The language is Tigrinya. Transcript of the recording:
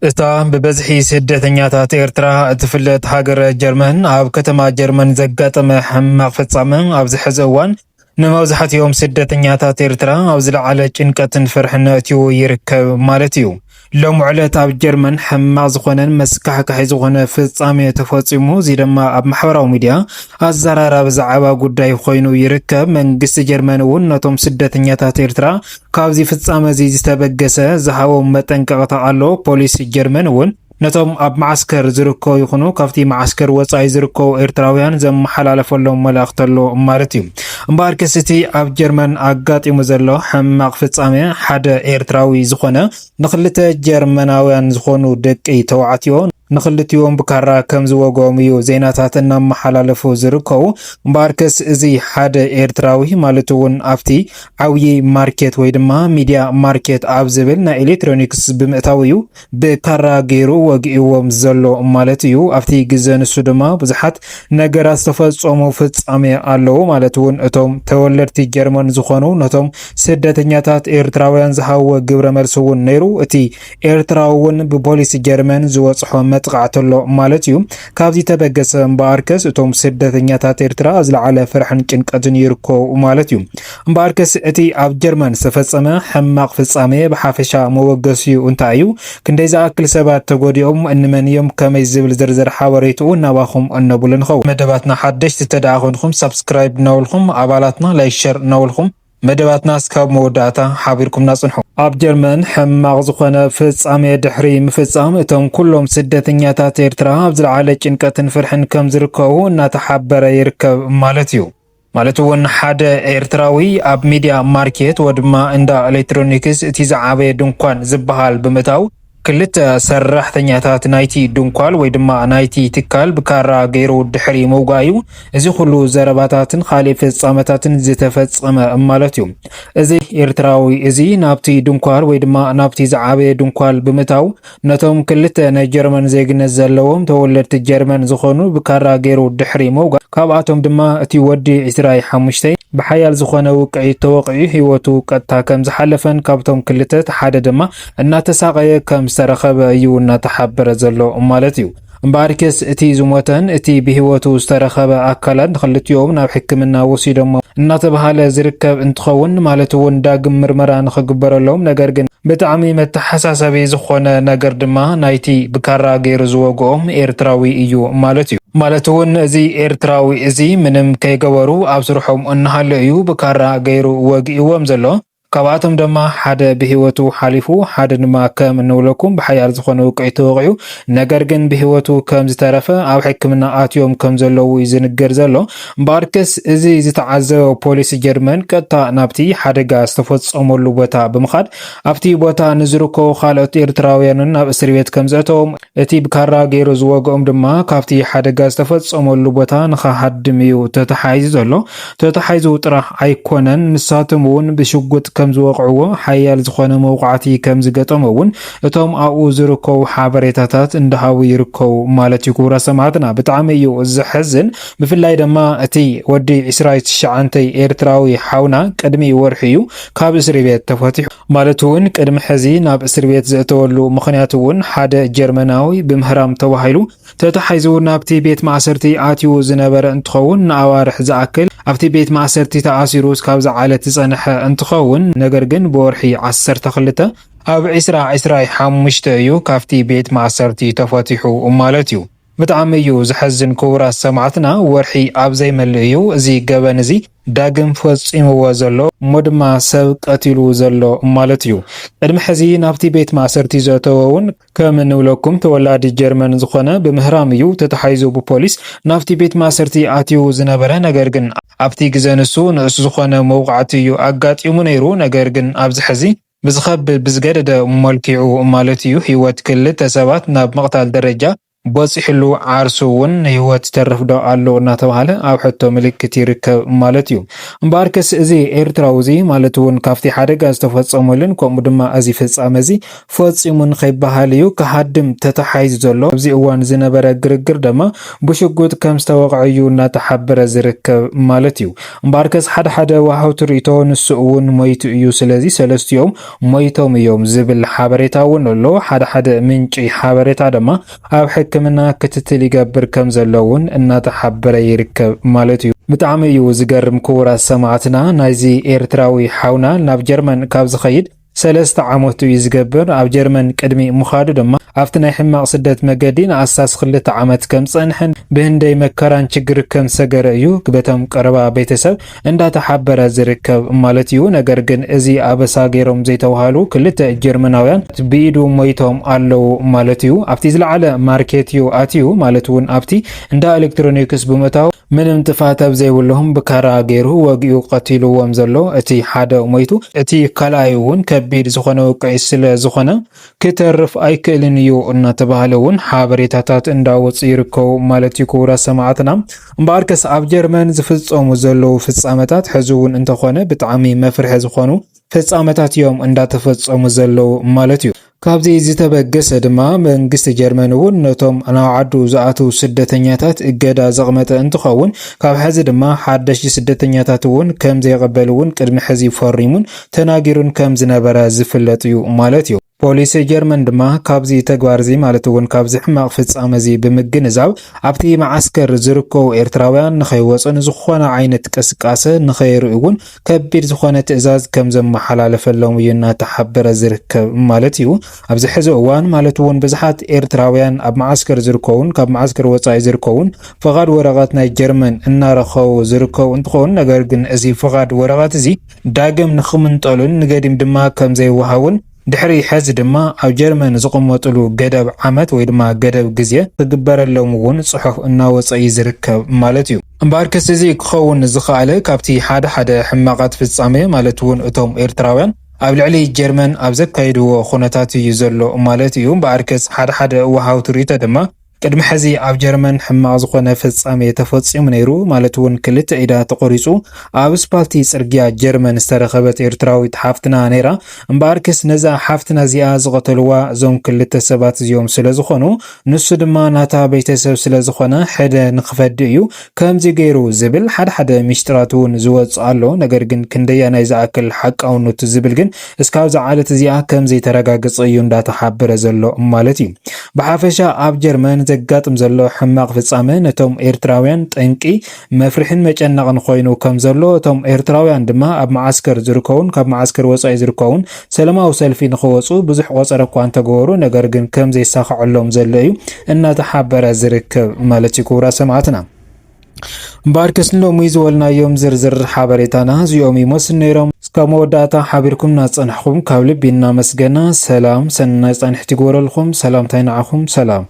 እታ በበዝሒ ስደተኛታት ኤርትራ እትፍለጥ ሃገር ጀርመን ኣብ ከተማ ጀርመን ዘጋጠመ ሕማቕ ፍጻመ ኣብዚ ሕዚ እዋን ንመብዛሕትኦም ስደተኛታት ኤርትራ ኣብ ዝለዓለ ጭንቀትን ፍርሕን ኣእትዩ ይርከብ ማለት እዩ። ሎም ዕለት ኣብ ጀርመን ሕማቕ ዝኾነን መስካሕካሒ ዝኾነ ፍጻሜ ተፈጺሙ እዚ ድማ ኣብ ማሕበራዊ ሚድያ ኣዘራራቢ ዛዕባ ጉዳይ ኮይኑ ይርከብ። መንግስቲ ጀርመን እውን ነቶም ስደተኛታት ኤርትራ ካብዚ ፍጻመ እዚ ዝተበገሰ ዝሃቦም መጠንቀቕታ ኣሎ። ፖሊስ ጀርመን እውን ነቶም ኣብ ማዓስከር ዝርከቡ ይኹኑ ካብቲ ማዓስከር ወጻኢ ዝርከቡ ኤርትራውያን ዘመሓላለፈሎም መልእኽቲ ኣሎ ማለት እዩ። እምበር ክስቲ ኣብ ጀርመን ኣጋጢሙ ዘሎ ሕማቕ ፍጻሜ ሓደ ኤርትራዊ ዝኾነ ንኽልተ ጀርመናውያን ዝኾኑ ደቂ ተባዕትዮ ንኽልቲኦም ብካራ ከም ዝወግኦም እዩ ዜናታት እናመሓላለፉ ዝርከቡ። እምበርከስ እዚ ሓደ ኤርትራዊ ማለት እውን ኣብቲ ዓብዪ ማርኬት ወይ ድማ ሚድያ ማርኬት ኣብ ዝብል ናይ ኤሌክትሮኒክስ ብምእታው እዩ ብካራ ገይሩ ወጊእዎም ዘሎ ማለት እዩ። ኣብቲ ግዜ ንሱ ድማ ብዙሓት ነገራት ዝተፈጸሙ ፍጻሜ ኣለዉ ማለት እውን እቶም ተወለድቲ ጀርመን ዝኾኑ ነቶም ስደተኛታት ኤርትራውያን ዝሃብዎ ግብረ መልሲ እውን ነይሩ። እቲ ኤርትራዊ እውን ብፖሊስ ጀርመን ዝወጽሖ መጥቃዕቲ ኣሎ ማለት እዩ። ካብዚ ተበገሰ እምበኣርከስ እቶም ስደተኛታት ኤርትራ ዝለዓለ ፍርሕን ጭንቀትን ይርከቡ ማለት እዩ። እምበኣርከስ እቲ ኣብ ጀርመን ዝተፈጸመ ሕማቕ ፍጻሜ ብሓፈሻ መወገሲኡ እንታይ እዩ? ክንደይ ዝኣክል ሰባት ተጎዲኦም እንመን እዮም? ከመይ ዝብል ዝርዝር ሓበሬትኡ ናባኹም እነብሉ ንኸውን። መደባትና ሓደሽቲ ተደኣ ኮይንኩም ሰብስክራይብ እናበልኩም ኣባላትና ላይክ ሸር እናበልኩም መደባትና እስካብ መወዳእታ ሓቢርኩም ናጽንሑ። ኣብ ጀርመን ሕማቕ ዝኾነ ፍጻሜ ድሕሪ ምፍጻም እቶም ኩሎም ስደተኛታት ኤርትራ ኣብ ዝለዓለ ጭንቀትን ፍርሕን ከም ዝርከቡ እናተሓበረ ይርከብ ማለት እዩ። ማለት እውን ሓደ ኤርትራዊ ኣብ ሚድያ ማርኬት ወድማ እንዳ ኤሌክትሮኒክስ እቲ ዝዓበየ ድንኳን ዝበሃል ብምእታው ክልተ ሰራሕተኛታት ናይቲ ድንኳን ወይ ድማ ናይቲ ትካል ብካራ ገይሩ ድሕሪ መውጋዩ እዚ ኩሉ ዘረባታትን ካልእ ፍጻመታትን ዝተፈጸመ ማለት እዩ። እዚ ኤርትራዊ እዚ ናብቲ ድንኳን ወይ ድማ ናብቲ ዝዓበየ ድንኳን ብምእታው ነቶም ክልተ ናይ ጀርመን ዜግነት ዘለዎም ተወለድቲ ጀርመን ዝኾኑ ብካራ ገይሩ ድሕሪ መውጋ ካብኣቶም ድማ እቲ ወዲ 25 ብሓያል ዝኾነ ውቅዒ ተወቂዑ ህይወቱ ቀጥታ ከም ዝሓለፈን ካብቶም ክልተ ሓደ ድማ እናተሳቀየ ከም ዝተረኸበ እዩ እናተሓበረ ዘሎ ማለት እዩ። እምበኣርከስ እቲ ዝሞተን እቲ ብህይወቱ ዝተረኸበ ኣካላት ንኽልቲኦም ናብ ሕክምና ወሲዶም እናተባሃለ ዝርከብ እንትኸውን ማለት እውን ዳግም ምርመራ ንኽግበረሎም ነገር ግን ብጣዕሚ መተሓሳሰቢ ዝኾነ ነገር ድማ ናይቲ ብካራ ገይሩ ዝወግኦም ኤርትራዊ እዩ ማለት እዩ። ማለት እውን እዚ ኤርትራዊ እዚ ምንም ከይገበሩ ኣብ ስርሖም እናሃለ እዩ ብካራ ገይሩ ወጊእዎም ዘሎ። ካብኣቶም ድማ ሓደ ብህይወቱ ሓሊፉ ሓደ ድማ ከም እንብለኩም ብሓያል ዝኾነ ውቅዒ ተወቂዑ ነገር ግን ብህይወቱ ከም ዝተረፈ ኣብ ሕክምና ኣትዮም ከም ዘለዉ ዝንገር ዘሎ። እምበኣርከስ እዚ ዝተዓዘበ ፖሊስ ጀርመን ቀጥታ ናብቲ ሓደጋ ዝተፈጸመሉ ቦታ ብምኻድ ኣብቲ ቦታ ንዝርከቡ ካልኦት ኤርትራውያንን ናብ እስር ቤት ከም ዘእተዎም እቲ ብካራ ገይሩ ዝወግኦም ድማ ካብቲ ሓደጋ ዝተፈጸመሉ ቦታ ንኸሃድም እዩ ተተሓሒዙ ዘሎ። ተተሓሒዙ ጥራሕ ኣይኮነን ንሳቶም እውን ብሽጉጥ ከም ዝወቅዕዎ ሓያል ዝኾነ መውቃዕቲ ከም ዝገጠመ እውን እቶም ኣብኡ ዝርከቡ ሓበሬታታት እንዳሃቡ ይርከቡ ማለት እዩ። ክቡራ ሰማዕትና ብጣዕሚ እዩ ዝሕዝን። ብፍላይ ድማ እቲ ወዲ 29 ኤርትራዊ ሓውና ቅድሚ ወርሒ እዩ ካብ እስር ቤት ተፈቲሑ ማለት እውን ቅድሚ ሕዚ ናብ እስር ቤት ዘእተወሉ ምክንያት እውን ሓደ ጀርመናዊ ብምህራም ተባሂሉ ተተሓሒዙ ናብቲ ቤት ማእሰርቲ ኣትዩ ዝነበረ እንትኸውን ንኣዋርሕ ዝኣክል ኣብቲ ቤት ማእሰርቲ ተኣሲሩ ካብ ዝዓለት ዝጸንሐ እንትኸውን ነገር ግን ብወርሒ 12 ኣብ 2025 እዩ ካብቲ ቤት ማእሰርቲ ተፈቲሑ ማለት እዩ። ብጣዕሚ እዩ ዝሕዝን ክቡራት ሰማዕትና። ወርሒ ኣብ ዘይመልእ እዩ እዚ ገበን እዚ ዳግም ፈጺምዎ ዘሎ እሞ ድማ ሰብ ቀቲሉ ዘሎ ማለት እዩ። ቅድሚ ሕዚ ናብቲ ቤት ማእሰርቲ ዘእተወውን ከም እንብለኩም ተወላዲ ጀርመን ዝኾነ ብምህራም እዩ ተተሓሒዙ ብፖሊስ ናብቲ ቤት ማእሰርቲ ኣትዩ ዝነበረ ነገር ግን ኣብቲ ግዜ ንሱ ዝኾነ መውቃዕቲ እዩ ኣጋጢሙ ነይሩ። ነገር ግን ኣብዚ ሕዚ ብዝኸብል ብዝገደደ መልክዑ ማለት እዩ ህይወት ክልተ ሰባት ናብ መቕታል ደረጃ በጽሕሉ ዓርሱውን ህይወት ተረፍዶ ኣሎ እናተባሃለ ኣብ ሕቶ ምልክት ይርከብ ማለት እዩ። እምበር ክስ እዚ ኤርትራዊ እዚ ማለት እውን ካብቲ ሓደጋ ዝተፈጸመሉን ከምኡ ድማ እዚ ፍጻመ እዚ ፈጺሙን ከይበሃል እዩ ክሃድም ተተሓይዙ ዘሎ። ኣብዚ እዋን ዝነበረ ግርግር ድማ ብሽጉጥ ከም ዝተወቅዐዩ እናተሓበረ ዝርከብ ማለት እዩ። እምበር ክስ ሓደ ወሃውቲ ርእቶ ንሱ እውን ሞይቱ እዩ ስለዚ ሰለስቲኦም ሞይቶም እዮም ዝብል ሓበሬታ እውን ኣሎ። ሓደ ምንጪ ሓበሬታ ድማ ኣብ ሕክምና ክትትል ይገብር ከም ዘለውን እናተሓበረ ይርከብ ማለት እዩ። ብጣዕሚ እዩ ዝገርም ክቡራት ሰማዕትና ናይዚ ኤርትራዊ ሓውና ናብ ጀርመን ካብ ዝኸይድ 3 ዓመቱ እዩ ዝገብር። ኣብ ጀርመን ቅድሚ ምኻዱ ድማ ኣብቲ ናይ ሕማቕ ስደት መገዲ ንኣሳስ 2 ዓመት ከም ፀንሕን ብህንደይ መከራን ችግር ከም ሰገረ እዩ በቶም ቀረባ ቤተሰብ እንዳተሓበረ ዝርከብ ማለት እዩ። ነገር ግን እዚ ኣበሳ ገይሮም ዘይተዋሃሉ 2 ጀርመናውያን ብኢዱ ሞይቶም ኣለው ማለት እዩ። ኣብቲ ዝለዓለ ማርኬት እዩ ኣትዩ ማለት እውን ኣብቲ እንዳ ኤሌክትሮኒክስ ብምእታው ምንም ጥፋት ኣብ ዘይብሉም ብካራ ገይሩ ወጊኡ ቀቲልዎም ዘሎ እቲ ሓደ ሞይቱ እቲ ካልኣይ እውን ከቢድ ዝኾነ ውቅዒ ስለ ዝኾነ ክተርፍ ኣይክእልን እዩ እናተባሃለ እውን ሓበሬታታት እንዳወፁ ይርከቡ ማለት እዩ። ክቡራት ሰማዕትና እምበር ከስ ኣብ ጀርመን ዝፍጸሙ ዘለዉ ፍጻመታት ሕዚ እውን እንተኾነ ብጣዕሚ መፍርሒ ዝኾኑ ፍጻመታት እዮም እንዳተፈጸሙ ዘለዉ ማለት እዩ። ካብዚ ዝተበገሰ ድማ መንግስቲ ጀርመን እውን ነቶም ናብ ዓዱ ዝኣትዉ ስደተኛታት እገዳ ዘቕመጠ እንትኸውን ካብ ሕዚ ድማ ሓደሽቲ ስደተኛታት እውን ከም ዘይቀበል እውን ቅድሚ ሕዚ ፈሪሙን ተናጊሩን ከም ዝነበረ ዝፍለጥ እዩ ማለት እዩ። ፖሊስ ጀርመን ድማ ካብዚ ተግባር እዚ ማለት እውን ካብዚ ሕማቕ ፍጻመ እዚ ብምግንዛብ ኣብቲ ማዓስከር ዝርከቡ ኤርትራውያን ንኸይወፁን ዝኾነ ዓይነት ቅስቃሴ ንኸይርኡ እውን ከቢድ ዝኾነ ትዕዛዝ ከም ዘመሓላለፈሎም እዩ እናተሓበረ ዝርከብ ማለት እዩ። ኣብዚ ሕዚ እዋን ማለት እውን ብዙሓት ኤርትራውያን ኣብ ማዓስከር ዝርከቡን ካብ ማዓስከር ወፃኢ ዝርከቡን ፍቓድ ወረቐት ናይ ጀርመን እናረኸቡ ዝርከቡ እንትኸውን ነገር ግን እዚ ፍቓድ ወረቐት እዚ ዳግም ንኽምንጠሉን ንገዲም ድማ ከም ዘይወሃውን ድሕሪ ሕዚ ድማ ኣብ ጀርመን ዝቕመጥሉ ገደብ ዓመት ወይ ድማ ገደብ ግዜ ክግበረሎም እውን ጽሑፍ እናወፀ ዝርከብ ማለት እዩ። እምበር ክስ እዚ ክኸውን ዝኸኣለ ካብቲ ሓደ ሕማቓት ፍጻመ ማለት እውን እቶም ኤርትራውያን ኣብ ልዕሊ ጀርመን ኣብ ዘካይድዎ ኩነታት እዩ ዘሎ ማለት እዩ። እምበር ክስ ሓደ ወሃውቲ ርእቶ ድማ ቅድሚ ሕዚ ኣብ ጀርመን ሕማቕ ዝኾነ ፍጻመ ተፈጺሙ ነይሩ ማለት እውን 2 ኢዳ ተቆሪጹ ኣብ ስፓልቲ ጽርግያ ጀርመን ዝተረኸበት ኤርትራዊት ሓፍትና ነይራ። እምበር ክስ ነዛ ሓፍትና እዚኣ ዝቐተልዋ እዞም 2 ሰባት እዚኦም ስለ ዝኾኑ ንሱ ድማ ናታ ቤተሰብ ስለ ዝኾነ ሕደ ንኽፈዲ እዩ ከምዚ ገይሩ ዝብል ሓደ ሚስጥራት እውን ዝወጽእ ኣሎ። ነገር ግን ክንደያናይ ዝኣክል ሓቃውነቱ ዝብል ግን እስካብ ዓለት እዚኣ ከም ዘይተረጋገፀ እዩ እንዳተሓበረ ዘሎ ማለት እዩ። ብሓፈሻ ኣብ ጀርመን ዘጋጥም ዘሎ ሕማቕ ፍጻመ ነቶም ኤርትራውያን ጠንቂ መፍርሕን መጨነቕን ኮይኑ ከም ዘሎ እቶም ኤርትራውያን ድማ ኣብ ማዓስከር ዝርከቡን ካብ ማዓስከር ወፃኢ ዝርከቡን ሰላማዊ ሰልፊ ንኽወፁ ብዙሕ ቆፀረ እኳ እንተገበሩ ነገር ግን ከም ዘይሳኽዐሎም ዘሎ እዩ እናተሓበረ ዝርከብ ማለት እዩ። ክቡራት ሰማዕትና እምበር ክስ ሎሚ ዝበልናዮም ዝርዝር ሓበሬታና እዚኦም ይመስሉ ነይሮም። እስካብ መወዳእታ ሓቢርኩም ናፀንሕኩም ካብ ልቢ እናመስገና ሰላም ሰናይ ጸንሕቲ ይግበረልኩም። ሰላምታይ ንዓኹም ሰላም